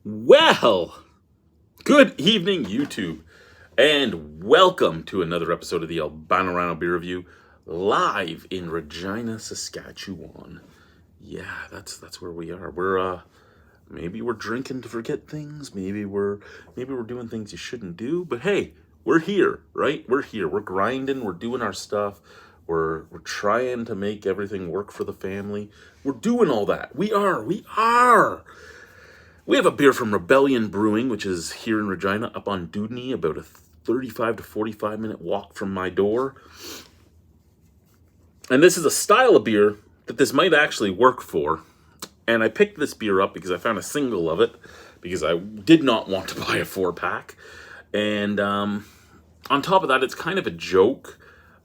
Well, good evening, YouTube, and welcome to another episode of the Albino Rhino Beer Review, live in Regina, Saskatchewan. Yeah, that's where we are. Maybe we're drinking to forget things. Maybe we're doing things you shouldn't do. But hey, we're here, right? We're here. We're grinding. We're doing our stuff. We're trying to make everything work for the family. We're doing all that. We are. We are. We have a beer from Rebellion Brewing, which is here in Regina, up on Dudney, about a 35 to 45 minute walk from my door. And this is a style of beer that this might actually work for. And I picked this beer up because I found a single of it, because I did not want to buy a 4-pack. And on top of that, it's kind of a joke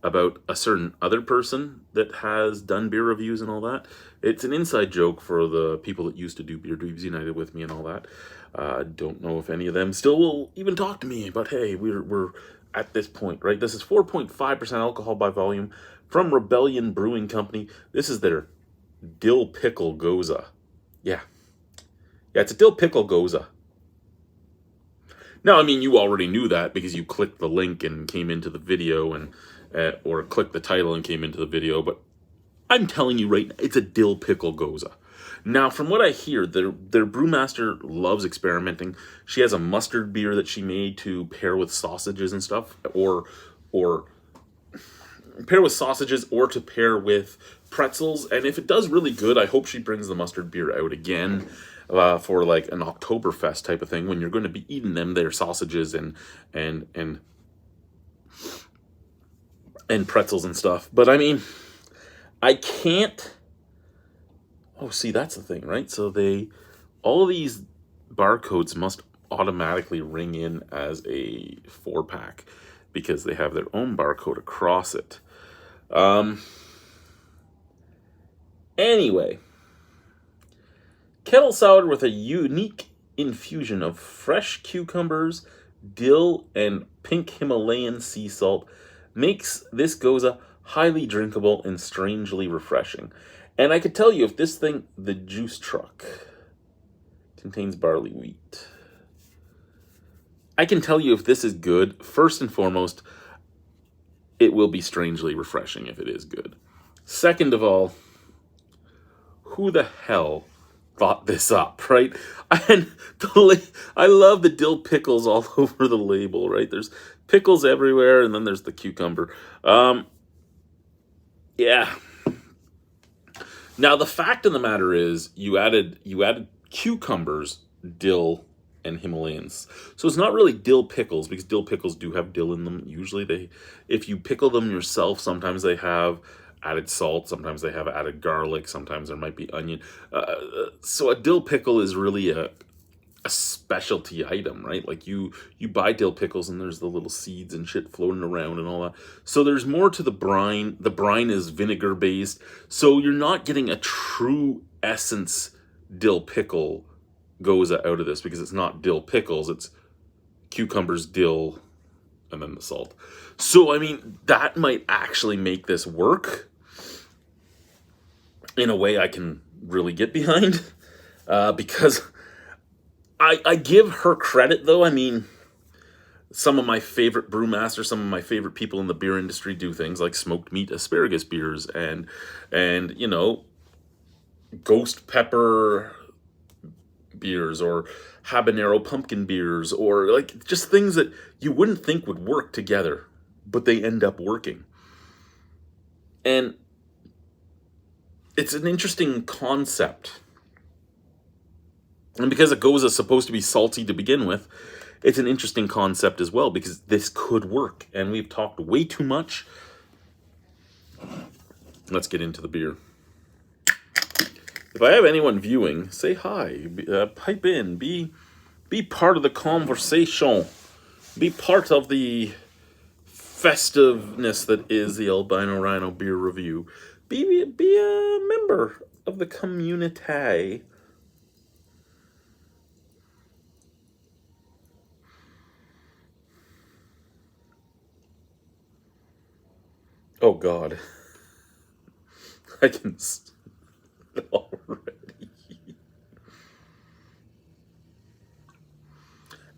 about a certain other person that has done beer reviews and all that. It's an inside joke for the people that used to do Beer Dweebs United with me and all that. Don't know if any of them still will even talk to me, but hey, we're at this point, right? This is 4.5% alcohol by volume from Rebellion Brewing Company. This is their Dill Pickle Gose. Yeah, it's a Dill Pickle Gose. Now, I mean, you already knew that because you clicked the link and came into the video, and or clicked the title and came into the video, but I'm telling you right now, it's a Dill Pickle Gose. Now, from what I hear, their brewmaster loves experimenting. She has a mustard beer that she made to pair with sausages and stuff, or pair with sausages, or to pair with pretzels. And if it does really good, I hope she brings the mustard beer out again for like an Oktoberfest type of thing, when you're going to be eating them, their sausages and pretzels and stuff. But I mean, I can't. Oh, see, that's the thing, right? So all these barcodes must automatically ring in as a 4-pack because they have their own barcode across it. Anyway, kettle soured with a unique infusion of fresh cucumbers, dill, and pink Himalayan sea salt makes this Gose highly drinkable and strangely refreshing. And I could tell you, if this thing, the juice truck, contains barley wheat, I can tell you if this is good, first and foremost, it will be strangely refreshing if it is good. Second of all, who the hell thought this up, right? And I love the dill pickles all over the label, right? There's pickles everywhere, and then there's the cucumber. Yeah. Now, the fact of the matter is, you added cucumbers, dill, and Himalayans. So it's not really dill pickles, because dill pickles do have dill in them. Usually if you pickle them yourself, sometimes they have added salt, sometimes they have added garlic, sometimes there might be onion. So a dill pickle is really a specialty item, right? Like you buy dill pickles and there's the little seeds and shit floating around and all that. So there's more to the brine. The brine is vinegar based, so you're not getting a true essence dill pickle Gose out of this, because it's not dill pickles, it's cucumbers, dill, and then the salt. So I mean, that might actually make this work in a way I can really get behind, because I give her credit, though. I mean, some of my favorite brewmasters, some of my favorite people in the beer industry do things like smoked meat asparagus beers and you know, ghost pepper beers, or habanero pumpkin beers, or like just things that you wouldn't think would work together, but they end up working. And it's an interesting concept. And because a Gose is supposed to be salty to begin with, it's an interesting concept as well, because this could work. And we've talked way too much. Let's get into the beer. If I have anyone viewing, say hi, pipe in, be part of the conversation, be part of the festiveness that is the Albino Rhino Beer Review. Be a member of the community. Oh God, I can already.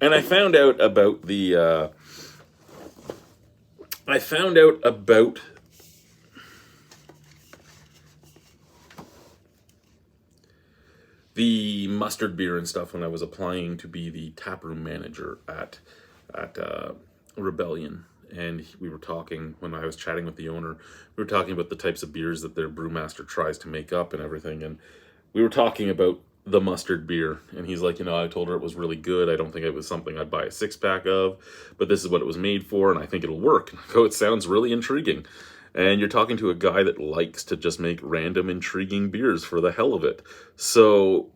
And I found out about the I found out about the mustard beer and stuff when I was applying to be the taproom manager at Rebellion. And we were talking when I was chatting with the owner. We were talking about the types of beers that their brewmaster tries to make up and everything. And we were talking about the mustard beer, and he's like, I told her it was really good. I don't think it was something I'd buy a 6-pack of, but this is what it was made for, and I think it'll work. And I go, it sounds really intriguing. And you're talking to a guy that likes to just make random intriguing beers for the hell of it. So,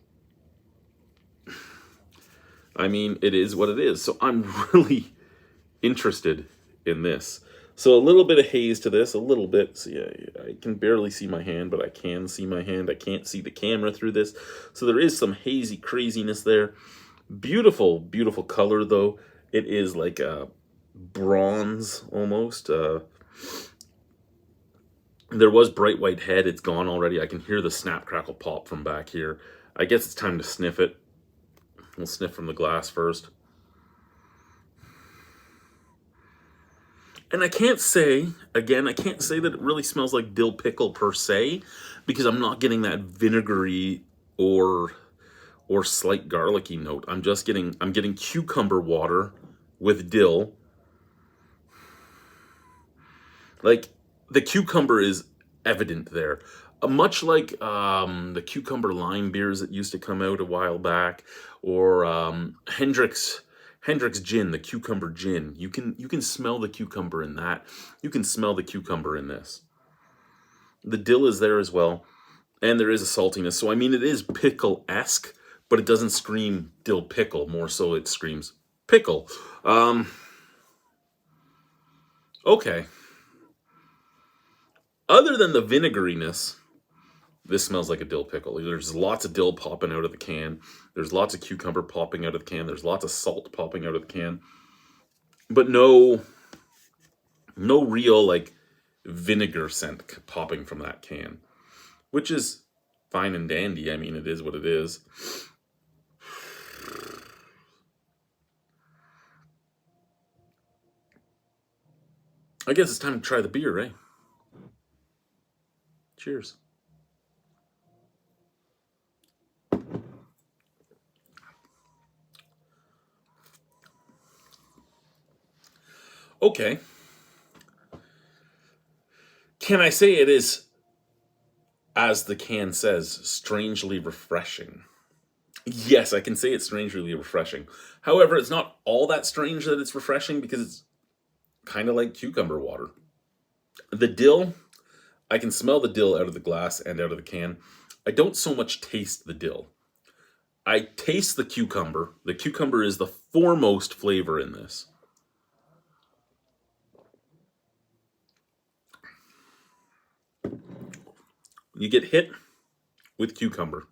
I mean, it is what it is. So I'm really interested in this. So a little bit of haze to this, a little bit. So yeah, I can barely see my hand, but I can see my hand. I can't see the camera through this. So there is some hazy craziness there. Beautiful, beautiful color, though. It is like a bronze almost. There was bright white head. It's gone already. I can hear the snap, crackle, pop from back here. I guess it's time to sniff it. We'll sniff from the glass first. And I can't say that it really smells like dill pickle per se, because I'm not getting that vinegary or slight garlicky note. I'm getting cucumber water with dill. Like, the cucumber is evident there. Much like the cucumber lime beers that used to come out a while back, or Hendrick's gin, the cucumber gin. You can smell the cucumber in that. You can smell the cucumber in this. The dill is there as well, and there is a saltiness. So I mean, it is pickle-esque, but it doesn't scream dill pickle. More so, it screams pickle. Okay. Other than the vinegariness, this smells like a dill pickle. There's lots of dill popping out of the can. There's lots of cucumber popping out of the can. There's lots of salt popping out of the can. But no real, like, vinegar scent popping from that can. Which is fine and dandy. I mean, it is what it is. I guess it's time to try the beer, eh? Cheers. Okay. Can I say it is, as the can says, strangely refreshing? Yes, I can say it's strangely refreshing. However, it's not all that strange that it's refreshing, because it's kind of like cucumber water. The dill, I can smell the dill out of the glass and out of the can. I don't so much taste the dill. I taste the cucumber. The cucumber is the foremost flavor in this. You get hit with cucumber.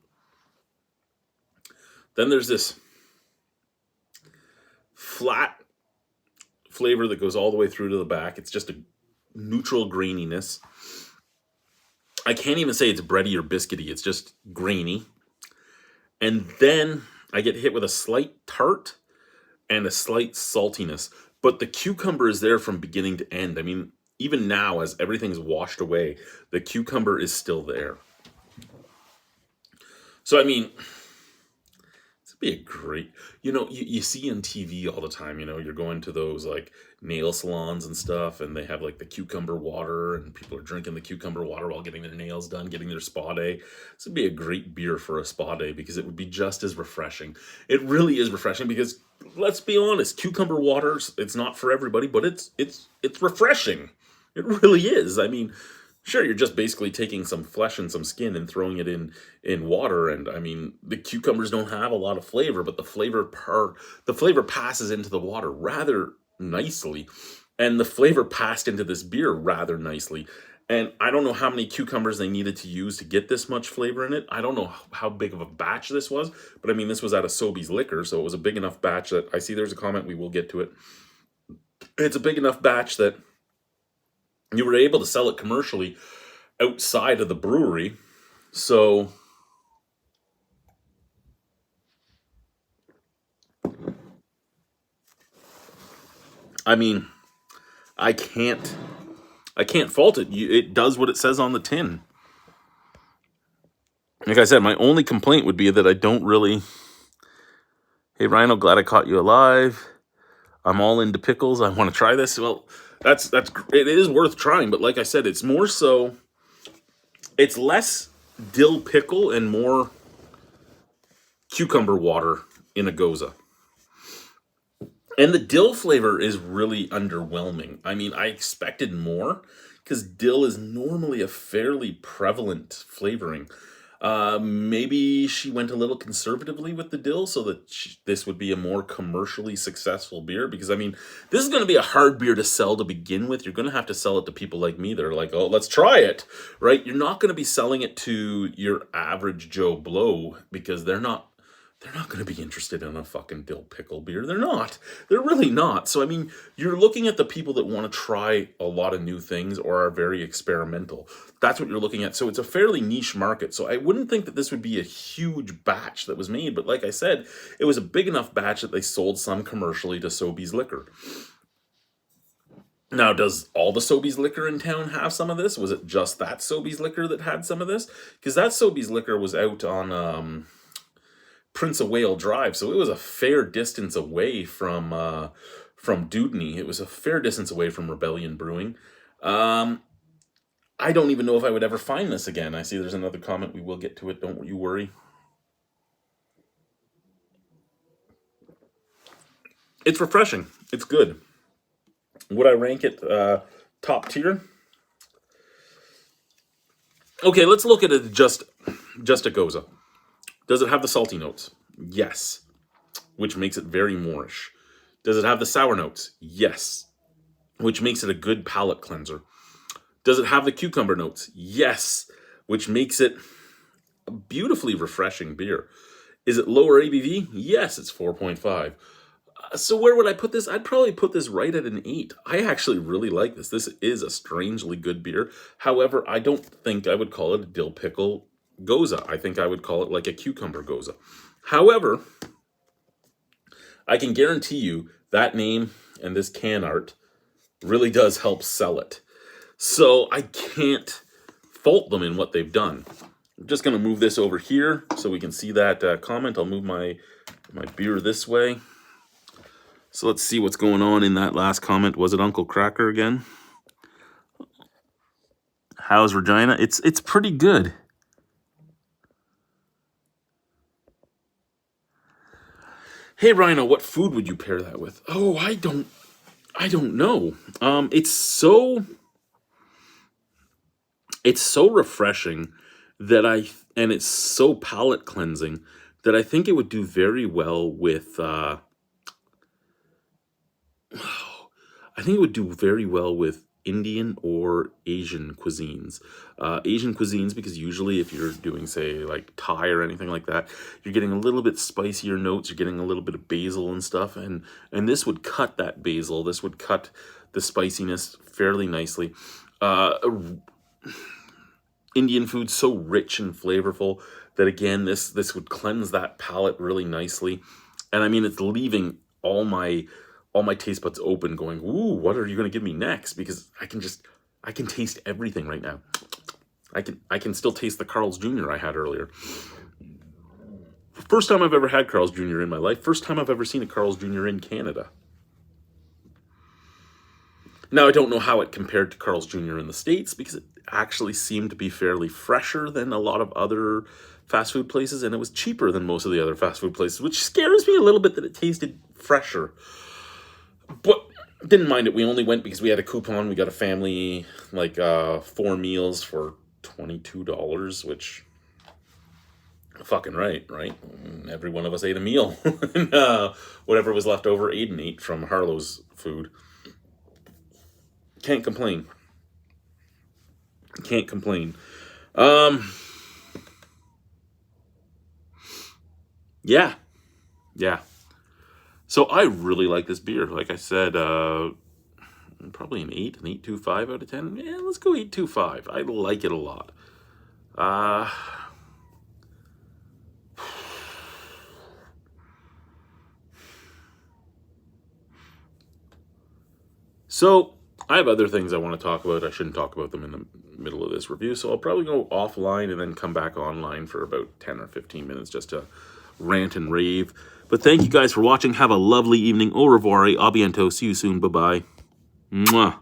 Then there's this flat flavor that goes all the way through to the back. It's just a neutral graininess. I can't even say it's bready or biscuity. It's just grainy. And then I get hit with a slight tart and a slight saltiness. But the cucumber is there from beginning to end. I mean, even now, as everything's washed away, the cucumber is still there. So, I mean, this would be a great, you see on TV all the time, you're going to those, like, nail salons and stuff, and they have, like, the cucumber water, and people are drinking the cucumber water while getting their nails done, getting their spa day. This would be a great beer for a spa day, because it would be just as refreshing. It really is refreshing, because, let's be honest, cucumber waters, it's not for everybody, but it's refreshing. It really is. I mean, sure, you're just basically taking some flesh and some skin and throwing it in water, and I mean, the cucumbers don't have a lot of flavor, but the flavor passes into the water rather nicely, and the flavor passed into this beer rather nicely. And I don't know how many cucumbers they needed to use to get this much flavor in it. I don't know how big of a batch this was, but I mean, this was out of Sobeys Liquor, so it was a big enough batch that, I see there's a comment, we will get to it. It's a big enough batch that you were able to sell it commercially outside of the brewery. So I mean, I can't fault it. It does what it says on the tin. Like I said, my only complaint would be that I don't really. Hey Rhino, glad I caught you alive. I'm all into pickles. I want to try this. Well, it is worth trying, but like I said, it's more so. It's less dill pickle and more cucumber water in a Gose. And the dill flavor is really underwhelming. I mean, I expected more because dill is normally a fairly prevalent flavoring. Maybe she went a little conservatively with the dill so that this would be a more commercially successful beer. Because, I mean, this is going to be a hard beer to sell to begin with. You're going to have to sell it to people like me that are like, oh, let's try it, right? You're not going to be selling it to your average Joe Blow because they're not going to be interested in a fucking dill pickle beer. They're not. They're really not. So, I mean, you're looking at the people that want to try a lot of new things or are very experimental. That's what you're looking at. So it's a fairly niche market. So I wouldn't think that this would be a huge batch that was made. But like I said, it was a big enough batch that they sold some commercially to Sobeys Liquor. Now, does all the Sobeys Liquor in town have some of this? Was it just that Sobeys Liquor that had some of this? Because that Sobeys Liquor was out on Prince of Wales Drive, so it was a fair distance away from Dewdney. It was a fair distance away from Rebellion Brewing. I don't even know if I would ever find this again. I see there's another comment. We will get to it. Don't you worry. It's refreshing. It's good. Would I rank it top tier? Okay, let's look at it just a Gose. Does it have the salty notes? Yes. Which makes it very Moorish. Does it have the sour notes? Yes. Which makes it a good palate cleanser. Does it have the cucumber notes? Yes. Which makes it a beautifully refreshing beer. Is it lower ABV? Yes, it's 4.5. So where would I put this? I'd probably put this right at an 8. I actually really like this. This is a strangely good beer. However, I don't think I would call it a dill pickle Gose. I think I would call it like a cucumber Gose. However, I can guarantee you that name and this can art really does help sell it. So I can't fault them in what they've done. I'm just going to move this over here so we can see that comment. I'll move my beer this way. So let's see what's going on in that last comment. Was it Uncle Cracker again? How's Regina? It's pretty good. Hey Rhino, what food would you pair that with? Oh, I don't know. It's so refreshing that and it's so palate cleansing that I think it would do very well with I think it would do very well with Indian or Asian cuisines. Asian cuisines, because usually if you're doing, say, like Thai or anything like that, you're getting a little bit spicier notes, you're getting a little bit of basil and stuff, and this would cut that basil, this would cut the spiciness fairly nicely. Indian food so rich and flavorful that, again, this would cleanse that palate really nicely. And I mean, it's leaving all my taste buds open going, ooh, what are you going to give me next? Because I can taste everything right now. I can still taste the Carl's Jr. I had earlier. First time I've ever had Carl's Jr. in my life. First time I've ever seen a Carl's Jr. in Canada. Now, I don't know how it compared to Carl's Jr. in the States because it actually seemed to be fairly fresher than a lot of other fast food places, and it was cheaper than most of the other fast food places, which scares me a little bit that it tasted fresher. But didn't mind it. We only went because we had a coupon. We got a family, like 4 meals for $22, which fucking right? Every one of us ate a meal. And, whatever was left over, Aiden ate from Harlow's food. Can't complain. Can't complain. Yeah. So I really like this beer. Like I said, probably an 8.25 out of 10. Yeah, let's go 8.25. I like it a lot. So I have other things I want to talk about. I shouldn't talk about them in the middle of this review, so I'll probably go offline and then come back online for about 10 or 15 minutes just to rant and rave. But thank you guys for watching. Have a lovely evening. Au revoir. A bientôt. See you soon. Bye-bye. Mwah.